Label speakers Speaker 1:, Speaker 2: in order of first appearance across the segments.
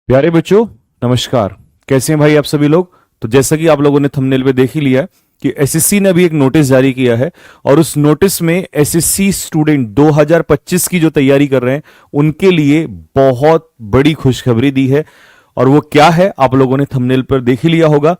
Speaker 1: प्यारे बच्चों, नमस्कार। कैसे हैं भाई आप सभी लोग। तो जैसा कि आप लोगों ने थंबनेल पे देख ही लिया है कि एसएससी ने अभी एक नोटिस जारी किया है और उस नोटिस में एसएससी स्टूडेंट 2025 की जो तैयारी कर रहे हैं उनके लिए बहुत बड़ी खुशखबरी दी है। और वो क्या है आप लोगों ने थंबनेल पर देख ही लिया होगा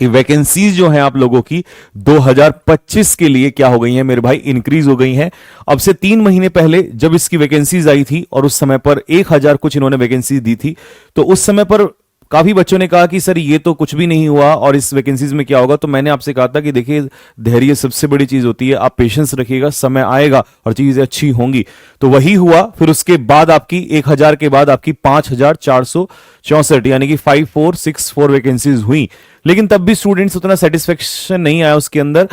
Speaker 1: कि वैकेंसीज जो हैं आप लोगों की 2025 के लिए क्या हो गई हैं मेरे भाई, इंक्रीज हो गई हैं। अब से 3 महीने पहले जब इसकी वैकेंसीज आई थी और उस समय पर 1000 कुछ इन्होंने वैकेंसीज दी थी, तो उस समय पर काफी बच्चों ने कहा कि सर ये तो कुछ भी नहीं हुआ और इस वैकेंसीज में क्या होगा। तो मैंने आपसे कहा था कि देखिए, धैर्य सबसे बड़ी चीज होती है, आप पेशेंस रखिएगा, समय आएगा और चीजें अच्छी होंगी। तो वही हुआ। फिर उसके बाद आपकी 1000 के बाद आपकी 5464 यानी कि 5464 वैकेंसीज हुई। लेकिन तब भी स्टूडेंट्स उतना सेटिस्फेक्शन नहीं आया उसके अंदर,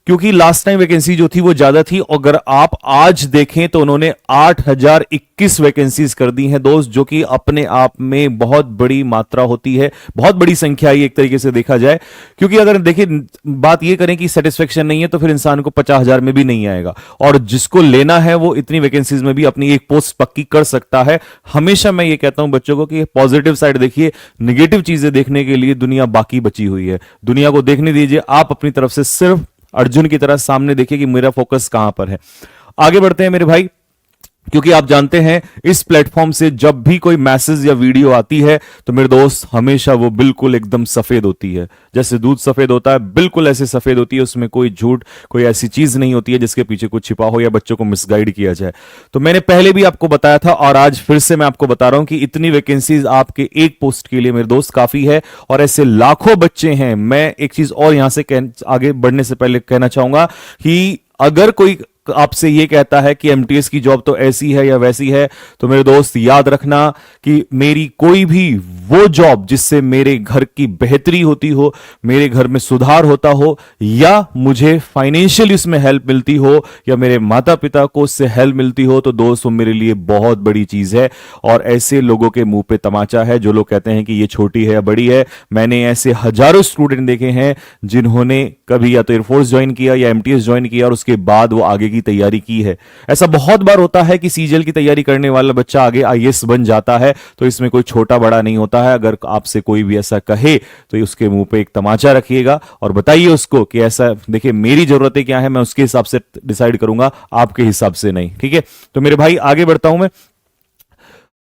Speaker 1: क्योंकि लास्ट टाइम वैकेंसी जो थी वो ज्यादा थी। अगर आप आज देखें तो उन्होंने 8021 वैकेंसीज कर दी हैं दोस्त, जो कि अपने आप में बहुत बड़ी मात्रा होती है, बहुत बड़ी संख्या है एक तरीके से देखा जाए। क्योंकि अगर देखिए, बात ये करें कि सेटिस्फेक्शन नहीं है तो फिर इंसान को 50,000 में भी नहीं आएगा, और जिसको लेना है वो इतनी वैकेंसीज में भी अपनी एक पोस्ट पक्की कर सकता है। हमेशा मैं ये कहता हूं बच्चों को कि पॉजिटिव साइड देखिए, निगेटिव चीजें देखने के लिए दुनिया बाकी बची हुई है। दुनिया को देखने दीजिए, आप अपनी तरफ से सिर्फ अर्जुन की तरह सामने देखिए कि मेरा फोकस कहां पर है। आगे बढ़ते हैं मेरे भाई, क्योंकि आप जानते हैं इस प्लेटफॉर्म से जब भी कोई मैसेज या वीडियो आती है तो मेरे दोस्त हमेशा वो बिल्कुल एकदम सफेद होती है। जैसे दूध सफेद होता है, बिल्कुल ऐसे सफेद होती है। उसमें कोई झूठ, कोई ऐसी चीज नहीं होती है जिसके पीछे कुछ छिपा हो या बच्चों को मिसगाइड किया जाए। तो मैंने पहले भी आपको बताया था और आज फिर से मैं आपको बता रहा हूं कि इतनी वैकेंसीज आपके एक पोस्ट के लिए मेरे दोस्त काफी है, और ऐसे लाखों बच्चे हैं। मैं एक चीज और यहां से आगे बढ़ने से पहले कहना चाहूंगा कि अगर कोई आपसे ये कहता है कि एमटीएस की जॉब तो ऐसी है या वैसी है, तो मेरे दोस्त याद रखना कि मेरी कोई भी वो जॉब जिससे मेरे घर की बेहतरी होती हो, मेरे घर में सुधार होता हो, या मुझे फाइनेंशियली उसमें हेल्प मिलती हो, या मेरे माता पिता को उससे हेल्प मिलती हो, तो दोस्त वो मेरे लिए बहुत बड़ी चीज है। और ऐसे लोगों के मुंह पे तमाचा है जो लोग कहते हैं कि ये छोटी है या बड़ी है। मैंने ऐसे हजारों स्टूडेंट देखे हैं जिन्होंने कभी या तो एयरफोर्स ज्वाइन किया या एमटीएस ज्वाइन किया और उसके बाद वो आगे की तैयारी की है। ऐसा बहुत बार होता है कि सीजीएल की तैयारी करने वाला बच्चा आगे आईएएस बन जाता है। तो इसमें कोई छोटा बड़ा नहीं होता है। अगर आपसे कोई भी ऐसा कहे तो उसके मुंह पे एक तमाचा रखिएगा और बताइए उसको कि ऐसा देखिए, मेरी जरूरतें क्या है, मैं उसके हिसाब से डिसाइड करूंगा, आपके हिसाब से नहीं। ठीक है, तो मेरे भाई आगे बढ़ता हूं मैं।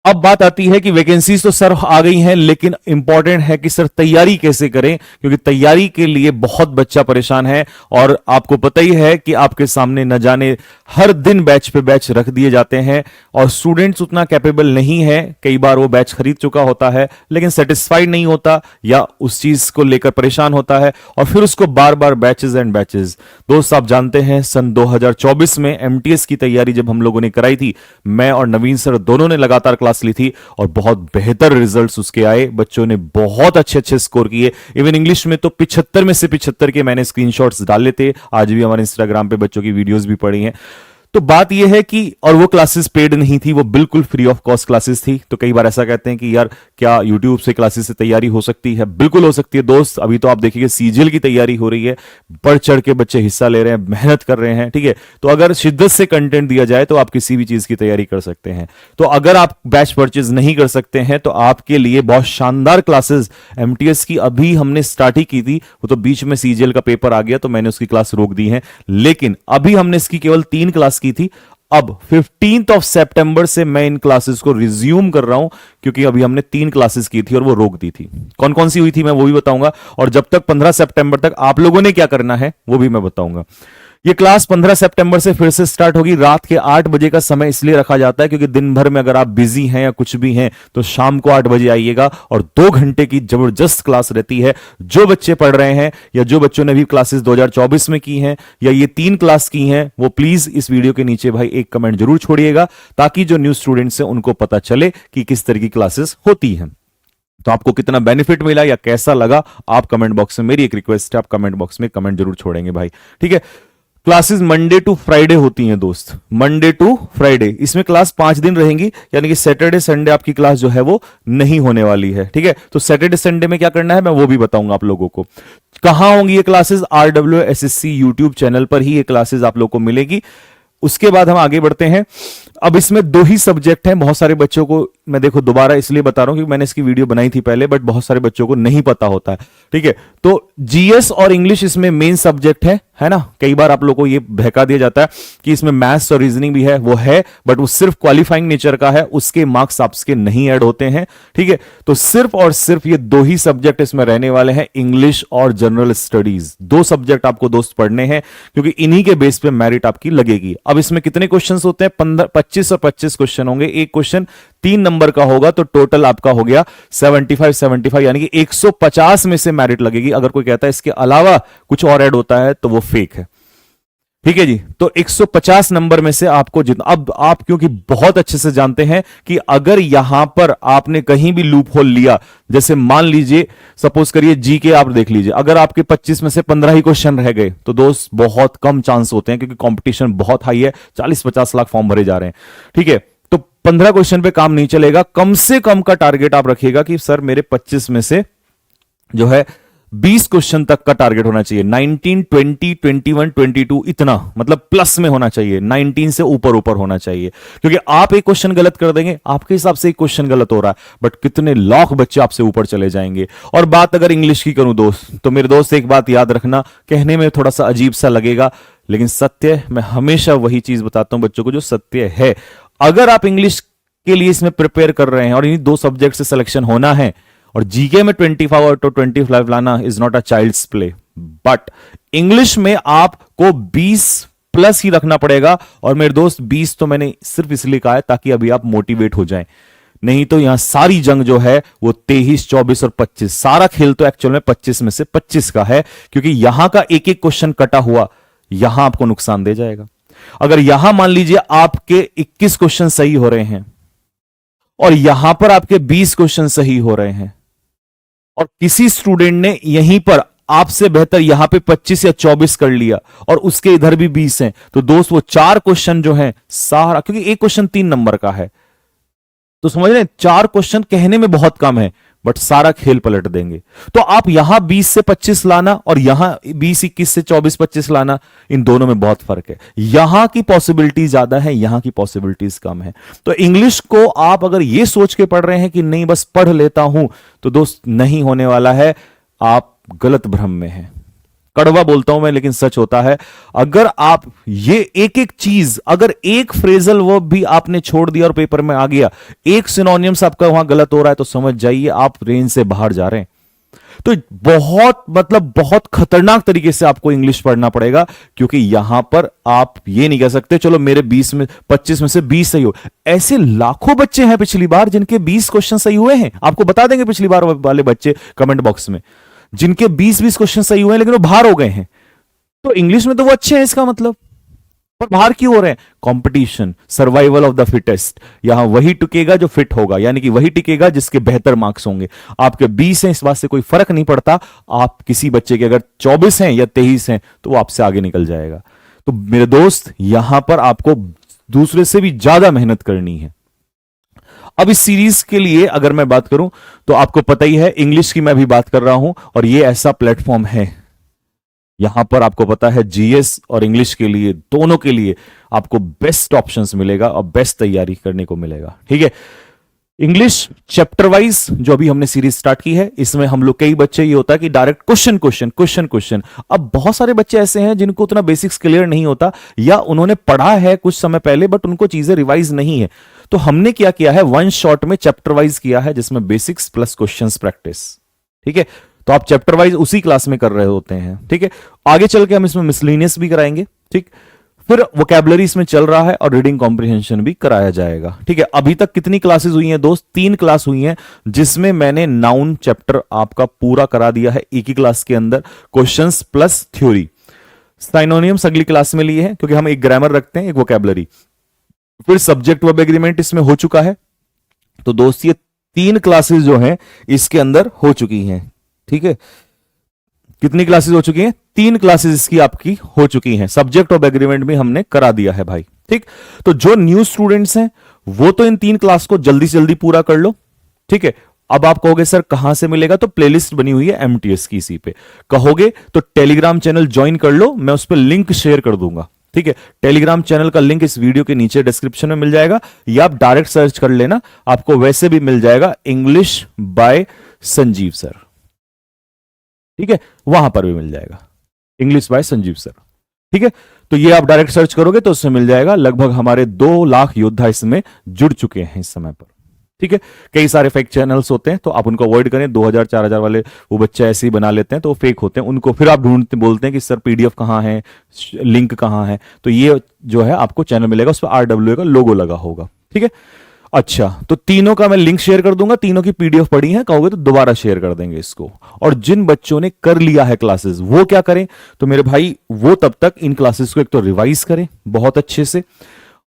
Speaker 1: अब बात आती है कि वैकेंसीज तो सर आ गई हैं, लेकिन इंपॉर्टेंट है कि सर तैयारी कैसे करें, क्योंकि तैयारी के लिए बहुत बच्चा परेशान है। और आपको पता ही है कि आपके सामने न जाने हर दिन बैच पे बैच रख दिए जाते हैं और स्टूडेंट्स उतना कैपेबल नहीं है। कई बार वो बैच खरीद चुका होता है लेकिन सेटिस्फाइड नहीं होता या उस चीज को लेकर परेशान होता है, और फिर उसको बार बार बैचेस एंड बैचेस। दोस्त आप जानते हैं सन 2024 में एमटीएस की तैयारी जब हम लोगों ने कराई थी, मैं और नवीन सर दोनों ने लगातार क्लास ली थी और बहुत बेहतर रिजल्ट्स उसके आए। बच्चों ने बहुत अच्छे अच्छे स्कोर किए। इवन इंग्लिश में तो 75 में से 75 के मैंने स्क्रीनशॉट्स डाले थे। आज भी हमारे इंस्टाग्राम पे बच्चों की वीडियोस भी पड़ी हैं। तो बात यह है कि, और वो क्लासेस पेड नहीं थी, वो बिल्कुल फ्री ऑफ कॉस्ट क्लासेस थी। तो कई बार ऐसा कहते हैं कि यार क्या यूट्यूब से क्लासेस से तैयारी हो सकती है? बिल्कुल हो सकती है दोस्त। अभी तो आप देखिए सीजीएल की तैयारी हो रही है, बढ़ चढ़ के बच्चे हिस्सा ले रहे हैं, मेहनत कर रहे हैं। ठीक है, तो अगर शिद्दत से कंटेंट दिया जाए तो आप किसी भी चीज की तैयारी कर सकते हैं। तो अगर आप बैच परचेज नहीं कर सकते हैं तो आपके लिए बहुत शानदार क्लासेस एमटीएस की अभी हमने स्टार्ट ही की थी। वो तो बीच में सीजीएल का पेपर आ गया तो मैंने उसकी क्लास रोक दी है, लेकिन अभी हमने इसकी केवल 3 क्लास की थी। अब 15 सितंबर से मैं इन क्लासेस को रिज्यूम कर रहा हूं, क्योंकि अभी हमने 3 क्लासेस की थी और वो रोक दी थी। कौन कौन सी हुई थी मैं वो भी बताऊंगा, और जब तक 15 सितंबर तक आप लोगों ने क्या करना है वो भी मैं बताऊंगा। ये क्लास 15 सितंबर से फिर से स्टार्ट होगी। रात के 8 बजे का समय इसलिए रखा जाता है क्योंकि दिन भर में अगर आप बिजी हैं या कुछ भी हैं तो शाम को 8 बजे आइएगा, और 2 घंटे की जबरदस्त क्लास रहती है। जो बच्चे पढ़ रहे हैं या जो बच्चों ने भी क्लासेस 2024 में की हैं या ये 3 क्लास की हैं, वो प्लीज इस वीडियो के नीचे भाई एक कमेंट जरूर छोड़िएगा, ताकि जो न्यू स्टूडेंट्स हैं उनको पता चले कि किस तरह की क्लासेस होती हैं। तो आपको कितना बेनिफिट मिला या कैसा लगा, आप कमेंट बॉक्स में, मेरी एक रिक्वेस्ट है, आप कमेंट बॉक्स में कमेंट जरूर छोड़ेंगे भाई। ठीक है, क्लासेस मंडे टू फ्राइडे होती हैं दोस्त, मंडे टू फ्राइडे। इसमें क्लास 5 दिन रहेंगी, यानी कि सैटरडे संडे आपकी क्लास जो है वो नहीं होने वाली है। ठीक है, तो सैटरडे संडे में क्या करना है मैं वो भी बताऊंगा आप लोगों को। कहां होंगी ये क्लासेस? RWSSC यूट्यूब चैनल पर ही ये क्लासेस आप लोगों को मिलेगी। उसके बाद हम आगे बढ़ते हैं। अब इसमें 2 ही सब्जेक्ट हैं, बहुत सारे बच्चों को मैं देखो दोबारा इसलिए बता रहा हूं क्योंकि मैंने इसकी वीडियो बनाई थी पहले, बट बहुत सारे बच्चों को नहीं पता होता है। ठीक है, तो जीएस और इंग्लिश इसमें मेन सब्जेक्ट है ना। कई बार आप लोगों को ये बहका दिया जाता है कि इसमें मैथ्स और रीजनिंग भी है, वो है, बट वो सिर्फ क्वालिफाइंग नेचर का है, उसके मार्क्स आपके नहीं ऐड होते हैं। ठीक है, तो सिर्फ और सिर्फ ये दो ही सब्जेक्ट इसमें रहने वाले हैं, इंग्लिश और जनरल स्टडीज। दो सब्जेक्ट आपको दोस्त पढ़ने हैं, क्योंकि इन्हीं के बेस पे मेरिट आपकी लगेगी। अब इसमें कितने क्वेश्चन होते हैं? 25 और 25 क्वेश्चन होंगे। एक क्वेश्चन 3 नंबर का होगा, तो टोटल आपका हो गया 75 यानी कि 150 में से मेरिट लगेगी। अगर कोई कहता है इसके अलावा कुछ और ऐड होता है तो वो फेक है। ठीक है जी, तो 150 नंबर में से आपको जितना, अब आप क्योंकि बहुत अच्छे से जानते हैं कि अगर यहां पर आपने कहीं भी लूप होल लिया, जैसे मान लीजिए सपोज करिए जी के आप देख लीजिए, अगर आपके 25 में से 15 ही क्वेश्चन रह गए तो दोस्त बहुत कम चांस होते हैं, क्योंकि कंपटीशन बहुत हाई है, 40-50 लाख फॉर्म भरे जा रहे हैं। ठीक है, तो 15 क्वेश्चन पे काम नहीं चलेगा। कम से कम का टारगेट आप रखिएगा कि सर मेरे 25 में से जो है 20 क्वेश्चन तक का टारगेट होना चाहिए। 19, 20, 21, 22 इतना, मतलब प्लस में होना चाहिए, 19 से ऊपर ऊपर होना चाहिए। क्योंकि आप एक क्वेश्चन गलत कर देंगे, आपके हिसाब से एक क्वेश्चन गलत हो रहा है, बट कितने लाख बच्चे आपसे ऊपर चले जाएंगे। और बात अगर इंग्लिश की करूं दोस्त, तो मेरे दोस्त एक बात याद रखना, कहने में थोड़ा सा अजीब सा लगेगा, लेकिन सत्य, मैं हमेशा वही चीज बताता हूं बच्चों को जो सत्य है। अगर आप इंग्लिश के लिए इसमें प्रिपेयर कर रहे हैं और इन्हीं 2 सब्जेक्ट से सिलेक्शन होना है, और जीके में 25 और 25 लाना is not a child's play, but English में आपको 20 प्लस ही रखना पड़ेगा। और मेरे दोस्त 20 तो मैंने सिर्फ इसलिए कहा है ताकि अभी आप मोटिवेट हो जाएं, नहीं तो यहां सारी जंग जो है वो 23, 24 और 25, सारा खेल तो एक्चुअल में 25 में से 25 का है, क्योंकि यहां का एक एक क्वेश्चन कटा हुआ यहां आपको नुकसान दे जाएगा। अगर यहां मान लीजिए आपके 21 क्वेश्चन सही हो रहे हैं और यहां पर आपके 20 क्वेश्चन सही हो रहे हैं, और किसी स्टूडेंट ने यहीं पर आपसे बेहतर यहां पे 25 या 24 कर लिया और उसके इधर भी 20 हैं, तो दोस्त वो 4 क्वेश्चन जो हैं सारा, क्योंकि एक क्वेश्चन 3 नंबर का है, तो समझ रहे हैं 4 क्वेश्चन कहने में बहुत कम है, बट सारा खेल पलट देंगे। तो आप यहां 20 से 25 लाना और यहां 20, 21 से 24, 25 लाना, इन दोनों में बहुत फर्क है। यहां की पॉसिबिलिटी ज्यादा है, यहां की पॉसिबिलिटीज कम है। तो इंग्लिश को आप अगर ये सोच के पढ़ रहे हैं कि नहीं बस पढ़ लेता हूं, तो दोस्त नहीं होने वाला है, आप गलत भ्रम में हैं। कड़वा बोलता हूं मैं, लेकिन सच होता है। अगर आप ये एक एक चीज, अगर एक फ्रेजल वर्ब भी आपने छोड़ दिया और पेपर में आ गया, एक सिनोनियम्स आपका वहां गलत हो रहा है, तो समझ जाइए आप रेंज से बाहर जा रहे हैं। तो बहुत मतलब बहुत खतरनाक तरीके से आपको इंग्लिश पढ़ना पड़ेगा, क्योंकि यहां पर आप ये नहीं कह सकते चलो मेरे 25 में से 20 सही हो। ऐसे लाखों बच्चे हैं पिछली बार जिनके 20 क्वेश्चन सही हुए हैं, आपको बता देंगे पिछली बार वाले बच्चे कमेंट बॉक्स में, जिनके 20-20 क्वेश्चन सही हुए हैं लेकिन वो बाहर हो गए हैं। तो इंग्लिश में तो वो अच्छे हैं, इसका मतलब, पर बाहर क्यों हो रहे हैं? Competition, survival of the fittest. यहां वही टिकेगा जो फिट होगा, यानी कि वही टिकेगा जिसके बेहतर मार्क्स होंगे। आपके 20 हैं, इस बात से कोई फर्क नहीं पड़ता। आप किसी बच्चे के अगर 24 हैं या 23 हैं तो वो आपसे आगे निकल जाएगा। तो मेरे दोस्त, यहां पर आपको दूसरे से भी ज्यादा मेहनत करनी है। अब इस सीरीज के लिए अगर मैं बात करूं तो आपको पता ही है, इंग्लिश की मैं भी बात कर रहा हूं, और ये ऐसा प्लेटफॉर्म है, यहां पर आपको पता है जीएस और इंग्लिश के लिए, दोनों के लिए आपको बेस्ट ऑप्शंस मिलेगा और बेस्ट तैयारी करने को मिलेगा। ठीक है, इंग्लिश चैप्टर वाइज जो अभी हमने सीरीज स्टार्ट की है, इसमें हम लोग, कई बच्चे ये होता है कि direct question question question question. अब बहुत सारे बच्चे ऐसे हैं जिनको उतना बेसिक्स क्लियर नहीं होता, या उन्होंने पढ़ा है कुछ समय पहले बट उनको चीजें रिवाइज नहीं है। तो हमने क्या किया है, वन शॉट में चैप्टर वाइज किया है, जिसमें बेसिक्स प्लस क्वेश्चंस प्रैक्टिस। ठीक है, तो आप चैप्टर वाइज उसी क्लास में कर रहे होते हैं। ठीक है, आगे चल के हम इसमें मिसलेनियस भी कराएंगे। ठीक, फिर वोकैबुलरी इसमें चल रहा है और रीडिंग कॉम्प्रिहेंशन भी कराया जाएगा। ठीक है, अभी तक कितनी क्लासेस हुई हैं दोस्त? 3 क्लास हुई हैं, जिसमें मैंने नाउन चैप्टर आपका पूरा करा दिया है एक ही क्लास के अंदर, क्वेश्चंस प्लस थ्योरी। साइनोनियम्स अगली क्लास में लिए हैं, क्योंकि हम एक ग्रामर रखते हैं, एक वोकैबुलरी। फिर सब्जेक्ट वर्ब एग्रीमेंट इसमें हो चुका है। तो दोस्त ये 3 क्लासेस जो हैं इसके अंदर हो चुकी हैं। ठीक है, कितनी क्लासेस हो चुकी हैं? 3 क्लासेस इसकी आपकी हो चुकी हैं। सब्जेक्ट ऑफ एग्रीमेंट भी हमने करा दिया है भाई। ठीक, तो जो न्यू स्टूडेंट्स हैं वो तो इन 3 क्लास को जल्दी से जल्दी पूरा कर लो। ठीक है, अब आप कहोगे सर कहां से मिलेगा, तो प्लेलिस्ट बनी हुई है एमटीएस की, इसी पे कहोगे तो टेलीग्राम चैनल ज्वाइन कर लो, मैं उस पर लिंक शेयर कर दूंगा। ठीक है, टेलीग्राम चैनल का लिंक इस वीडियो के नीचे डिस्क्रिप्शन में मिल जाएगा, या आप डायरेक्ट सर्च कर लेना, आपको वैसे भी मिल जाएगा इंग्लिश बाय संजीव सर। ठीक है, वहां पर भी मिल जाएगा इंग्लिश बाय संजीव सर। ठीक है, तो ये आप डायरेक्ट सर्च करोगे तो उससे मिल जाएगा। लगभग हमारे 2 लाख योद्धा इसमें जुड़ चुके हैं इस समय पर। ठीक है, कई सारे फेक चैनल्स होते हैं तो आप उनको अवॉइड करें। 2000 4000 वाले वो बच्चे ऐसे ही बना लेते हैं तो वो फेक होते हैं, उनको फिर आप ढूंढते बोलते हैं कि सर पीडीएफ कहाँ है, लिंक कहाँ है, तो ये जो है आपको चैनल मिलेगा, उस पर RWA का लोगो लगा होगा। ठीक है, अच्छा, तो तीनों का मैं लिंक शेयर कर दूंगा, तीनों की पीडीएफ पड़ी है, कहोगे तो दोबारा शेयर कर देंगे इसको। और जिन बच्चों ने कर लिया है क्लासेस वो क्या करें, तो मेरे भाई वो तब तक इन क्लासेस को एक तो रिवाइज करें बहुत अच्छे से,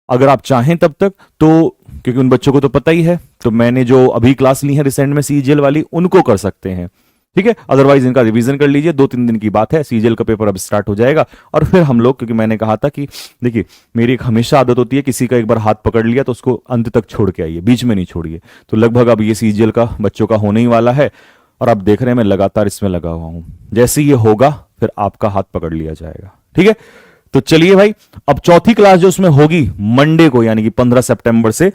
Speaker 1: अगर आप चाहें तब तक तो, क्योंकि उन बच्चों को तो पता ही है, तो मैंने जो अभी क्लास ली है रिसेंट में सीजीएल वाली, उनको कर सकते हैं। ठीक है, अदरवाइज इनका रिवीजन कर लीजिए, 2-3 दिन की बात है, सीजीएल का पेपर अब स्टार्ट हो जाएगा। और फिर हम लोग, क्योंकि मैंने कहा था कि देखिए मेरी एक हमेशा आदत होती है, किसी का एक बार हाथ पकड़ लिया तो उसको अंत तक छोड़ के आइए, बीच में नहीं छोड़िए। तो लगभग अब ये सीजीएल का बच्चों का होने ही वाला है, और आप देख रहे हैं मैं लगातार इसमें लगा हुआ हूं। जैसे ये होगा फिर आपका हाथ पकड़ लिया जाएगा। ठीक है, तो चलिए भाई, अब चौथी क्लास जो उसमें होगी मंडे को, यानी कि 15 सितंबर से,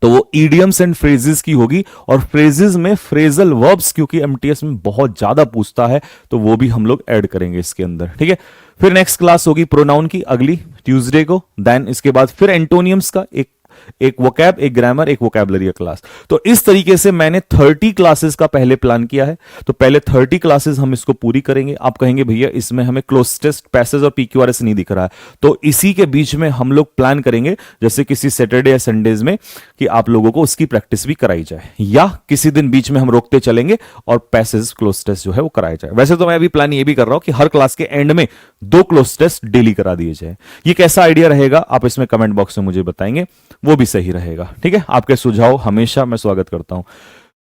Speaker 1: तो वो इडियम्स एंड फ्रेजेस की होगी। और फ्रेजेस में फ्रेजल वर्ब्स, क्योंकि एमटीएस में बहुत ज्यादा पूछता है, तो वो भी हम लोग ऐड करेंगे इसके अंदर। ठीक है, फिर नेक्स्ट क्लास होगी प्रोनाउन की अगली ट्यूसडे को, देन इसके बाद फिर एंटोनियम्स का एक वोकैब, एक ग्रामर, एक वोकैबुलरी क्लास। तो इस तरीके से मैंने 30 क्लासेस का पहले प्लान किया है। तो पहले 30 क्लासेस हम इसको पूरी करेंगे। आप कहेंगे भैया इसमें हमें क्लोज टेस्ट, पैसेज और पीक्यूआरएस नहीं दिख रहा है, तो इसी के बीच में हम लोग प्लान करेंगे, जैसे किसी सैटरडे या संडेज में, कि आप लोगों को उसकी प्रैक्टिस भी कराई जाए, या किसी दिन बीच में हम रोकते चलेंगे और पैसेज क्लोज टेस्ट जो है वो कराया जाए। वैसे तो मैं अभी प्लान ये भी कर रहा हूं कि हर क्लास के एंड में 2 क्लोज टेस्ट डेली करा दिए जाए। ये कैसा आइडिया रहेगा आप इसमें कमेंट बॉक्स में मुझे बताएंगे, वो भी सही रहेगा। ठीक है, आपके सुझाव हमेशा मैं स्वागत करता हूं।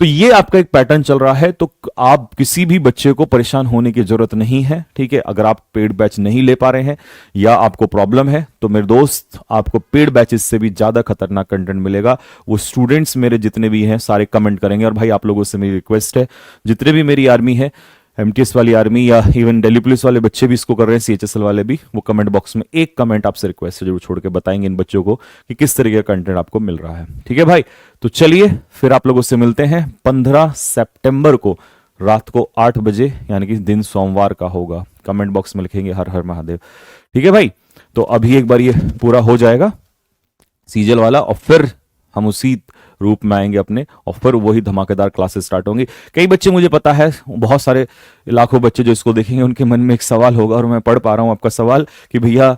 Speaker 1: तो ये आपका एक पैटर्न चल रहा है, तो आप किसी भी बच्चे को परेशान होने की जरूरत नहीं है। ठीक है, अगर आप पेड बैच नहीं ले पा रहे हैं या आपको प्रॉब्लम है, तो मेरे दोस्त आपको पेड बैचेस से भी ज्यादा खतरनाक कंटेंट मिलेगा। वो स्टूडेंट्स मेरे जितने भी हैं सारे कमेंट करेंगे। और भाई आप लोगों से मेरी रिक्वेस्ट है, जितने भी मेरी आर्मी है, एमटीएस वाली आर्मी या इवन दिल्ली पुलिस वाले बच्चे भी इसको कर रहे हैं, सीएचएसएल वाले भी, वो कमेंट बॉक्स में एक कमेंट आपसे रिक्वेस्ट से जरूर छोड़ के बताएंगे इन बच्चों को कि किस तरीके का कंटेंट आपको मिल रहा है। ठीक है भाई, तो चलिए फिर आप लोगों से मिलते हैं 15 सितंबर को रात को 8 बजे, यानी कि दिन सोमवार का होगा। कमेंट बॉक्स में लिखेंगे हर हर महादेव। ठीक है भाई, तो अभी एक बार ये पूरा हो जाएगा सीजल वाला, और फिर हम उसी रूप में आएंगे अपने, और फिर वही धमाकेदार क्लासेस स्टार्ट होंगी। कई बच्चे, मुझे पता है बहुत सारे लाखों बच्चे जो इसको देखेंगे, उनके मन में एक सवाल होगा, और मैं पढ़ पा रहा हूं आपका सवाल कि भैया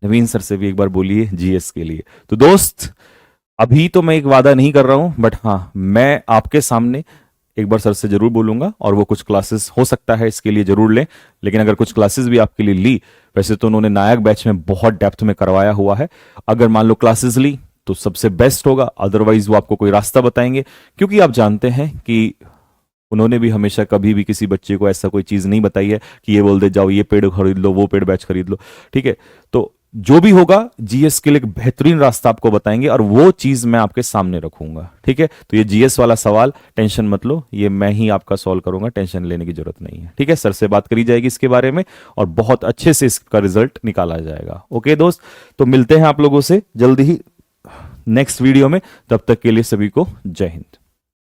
Speaker 1: नवीन सर से भी एक बार बोलिए जीएस के लिए। तो दोस्त अभी तो मैं एक वादा नहीं कर रहा हूं, बट हाँ मैं आपके सामने एक बार सर से जरूर बोलूंगा, और वो कुछ क्लासेस हो सकता है इसके लिए जरूर लें। लेकिन अगर कुछ क्लासेस भी आपके लिए ली, वैसे तो उन्होंने नायक बैच में बहुत डेप्थ में करवाया हुआ है, अगर मान लो क्लासेस ली तो सबसे बेस्ट होगा। अदरवाइज वो आपको कोई रास्ता बताएंगे, क्योंकि आप जानते हैं कि उन्होंने भी हमेशा कभी भी किसी बच्चे को ऐसा कोई चीज नहीं बताई है कि ये बोल दे जाओ ये पेड खरीद लो, वो पेड बैच खरीद लो। ठीक है, तो जो भी होगा जीएस के लिए एक बेहतरीन रास्ता आपको बताएंगे, और वो चीज मैं आपके सामने रखूंगा। ठीक है, तो ये जीएस वाला सवाल टेंशन मत लो, ये मैं ही आपका सॉल्व करूंगा, टेंशन लेने की जरूरत नहीं है। ठीक है, सर से बात करी जाएगी इसके बारे में, और बहुत अच्छे से इसका रिजल्ट निकाला जाएगा। ओके दोस्त, तो मिलते हैं आप लोगों से जल्दी ही नेक्स्ट वीडियो में। तब तक के लिए सभी को जय हिंद।